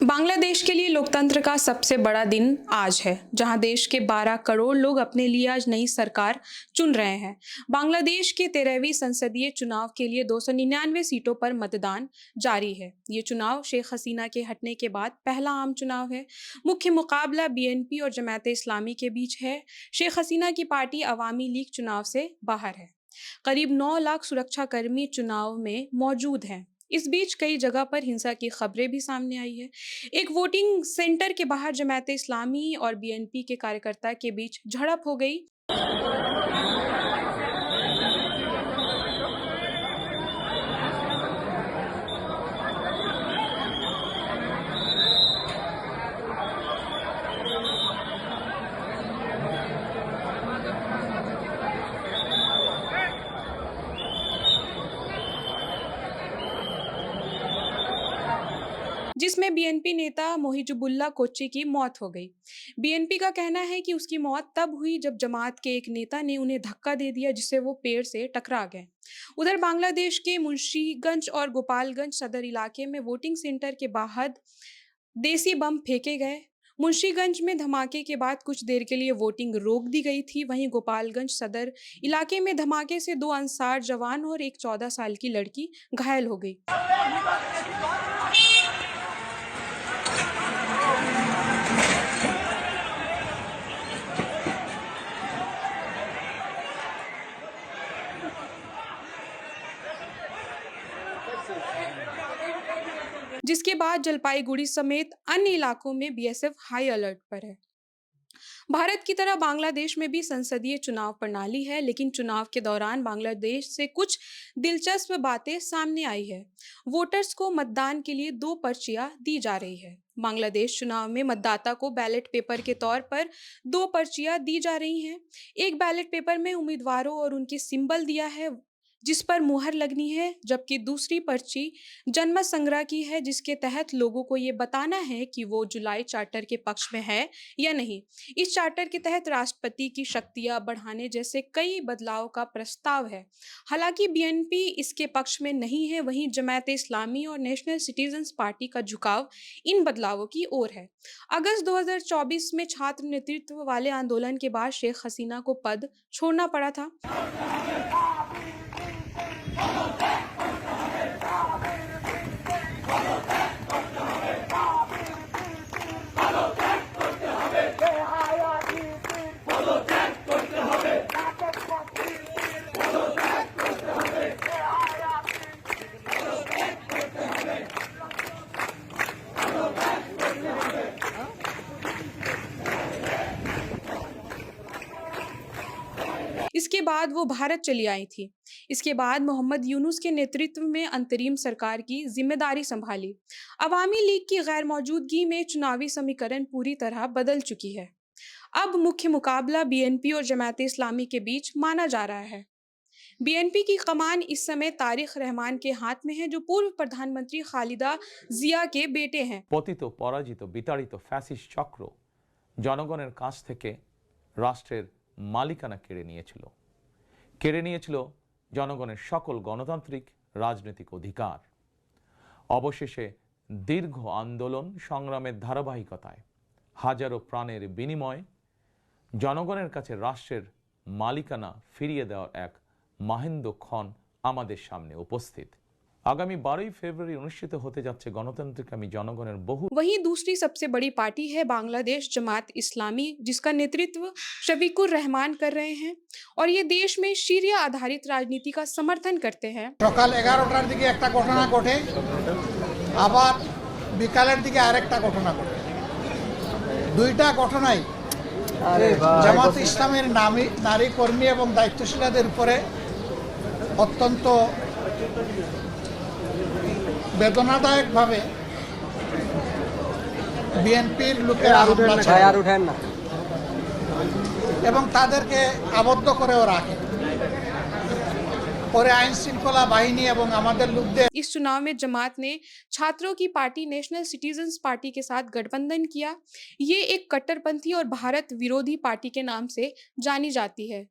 बांग्लादेश के लिए लोकतंत्र का सबसे बड़ा दिन आज है, जहां देश के 12 करोड़ लोग अपने लिए आज नई सरकार चुन रहे हैं। बांग्लादेश के 13वीं संसदीय चुनाव के लिए 299 सीटों पर मतदान जारी है। ये चुनाव शेख हसीना के हटने के बाद पहला आम चुनाव है। मुख्य मुकाबला बीएनपी और जमात इस्लामी के बीच है। शेख हसीना की पार्टी अवामी लीग चुनाव से बाहर है। करीब 9 लाख सुरक्षाकर्मी चुनाव में मौजूद हैं। इस बीच कई जगह पर हिंसा की खबरें भी सामने आई है। एक वोटिंग सेंटर के बाहर जमात इस्लामी और बीएनपी के कार्यकर्ता के बीच झड़प हो गई। जिसमें बीएनपी नेता मोहिजुबुल्ला कोच्चि की मौत हो गई। बीएनपी का कहना है कि उसकी मौत तब हुई जब जमात के एक नेता ने उन्हें धक्का दे दिया, जिससे वो पेड़ से टकरा गए। उधर बांग्लादेश के मुंशीगंज और गोपालगंज सदर इलाके में वोटिंग सेंटर के बाहर देसी बम फेंके गए। मुंशीगंज में धमाके के बाद कुछ देर के लिए वोटिंग रोक दी गई थी। वहीं गोपालगंज सदर इलाके में धमाके से 2 अंसार जवान और एक 14 साल की लड़की घायल हो गई। जिसके बाद जलपाईगुड़ी समेत अन्य इलाकों में बीएसएफ हाई अलर्ट पर है। भारत की तरह बांग्लादेश में भी संसदीय चुनाव प्रणाली है, लेकिन चुनाव के दौरान बांग्लादेश से कुछ दिलचस्प बातें सामने आई है। वोटर्स को मतदान के लिए 2 पर्चियां दी जा रही है। बांग्लादेश चुनाव में मतदाता को बैलेट पेपर के तौर पर 2 पर्चियां दी जा रही हैं। एक बैलेट पेपर में उम्मीदवारों और उनके सिंबल दिया है, जिस पर मुहर लगनी है, जबकि दूसरी पर्ची जनमत संग्रह की है, जिसके तहत लोगों को ये बताना है कि वो जुलाई चार्टर के पक्ष में है या नहीं। इस चार्टर के तहत राष्ट्रपति की शक्तियां बढ़ाने जैसे कई बदलाव का प्रस्ताव है। हालांकि बीएनपी इसके पक्ष में नहीं है। वहीं जमात इस्लामी और नेशनल सिटीजन्स पार्टी का झुकाव इन बदलावों की ओर है। अगस्त 2024 में छात्र नेतृत्व वाले आंदोलन के बाद शेख हसीना को पद छोड़ना पड़ा था। इसके बाद वो भारत चली आई थी। इसके बाद मोहम्मद यूनुस के नेतृत्व में अंतरिम सरकार की जिम्मेदारी संभाली। अवामी लीग की गैर मौजूदगी में चुनावी समीकरण पूरी तरह बदल चुकी है। अब मुख्य मुकाबला बीएनपी और जमात इस्लामी के बीच माना जा रहा है। बीएनपी की कमान इस समय तारिक रहमान के हाथ में है, जो पूर्व प्रधानमंत्री खालिदा जिया के बेटे हैं। पतित पराजित विताड़ित फैसिस्ट चक्र जनगणের কাছ থেকে রাষ্ট্রের মালিকানা কেড়ে নিয়েছিল জনগণের সকল গণতান্ত্রিক রাজনৈতিক অধিকার। অবশেষে দীর্ঘ আন্দোলন সংগ্রামের ধারাবাহিকতায় হাজারো প্রাণের বিনিময়ে জনগণের কাছে রাষ্ট্রের মালিকানা ফিরিয়ে দেওয়ার এক মাহেন্দ্রক্ষণ আমাদের সামনে উপস্থিত। आगामी 12 फरवरी अनुष्ठित होते जाच्छे गणतंत्रकामी जनगणের बहु। वहीं दूसरी सबसे बड़ी पार्टी है बांग्लादेश जमात इस्लामी, जिसका नेतृत्व शफीकुर रहमान कर रहे हैं और ये देश में शरिया आधारित राजनीति का समर्थन करते हैं। সকাল 11টার দিকে একটা ঘটনা ঘটে, আবার বিকালের দিকে আরেকটা ঘটনা ঘটে। দুইটা ঘটনাই জামাত ইসলামের নারী কর্মী এবং দায়িত্বশীলদের উপরে অত্যন্ত বেদনাদায়কভাবে বিএনপির লোকেরা এবং তাদেরকে আবদ্ধ করেও রাখে। পরে আইন শৃঙ্খলা বাহিনী এবং আমাদের লোকদের। इस चुनाव में जमात ने छात्रों की पार्टी नेशनल सिटीजन्स पार्टी के साथ गठबंधन किया। ये एक कट्टरपंथी और भारत विरोधी पार्टी के नाम से जानी जाती है।